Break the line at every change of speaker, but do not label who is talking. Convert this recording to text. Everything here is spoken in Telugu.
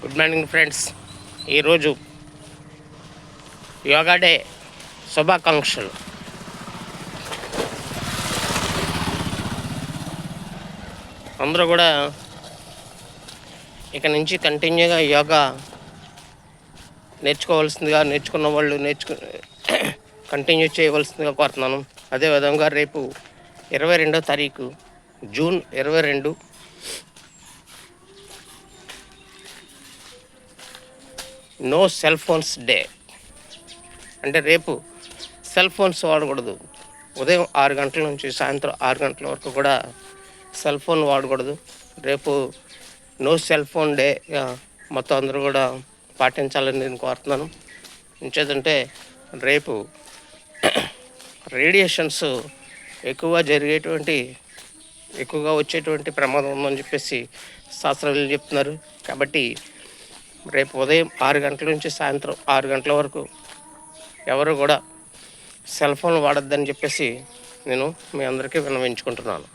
Good morning friends. ఈరోజు యోగా డే శుభాకాంక్షలు. అందరూ కూడా ఇక నుంచి కంటిన్యూగా యోగా నేర్చుకున్న వాళ్ళు కంటిన్యూ చేయవలసిందిగా కోరుతున్నాను. అదేవిధంగా రేపు 22వ తారీఖు June 22 no cell phones day. అంటే రేపు సెల్ ఫోన్స్ వాడకూడదు. ఉదయం 6 గంటల నుంచి సాయంత్రం 6 గంటల వరకు కూడా సెల్ ఫోన్ వాడకూడదు. రేపు నో సెల్ ఫోన్ డేగా మొత్తం అందరూ కూడా పాటించాలని నేను కోరుతున్నాను. ఇంకేదంటే రేపు రేడియేషన్స్ ఎక్కువగా వచ్చేటువంటి ప్రమాదం ఉందని చెప్పేసి శాస్త్రజ్ఞులు చెప్తున్నారు. కాబట్టి రేపు ఉదయం 6 గంటల నుంచి సాయంత్రం 6 గంటల వరకు ఎవరు కూడా సెల్ ఫోన్ వాడొద్దని చెప్పేసి నేను మీ అందరికీ విన్నవించుకుంటున్నాను.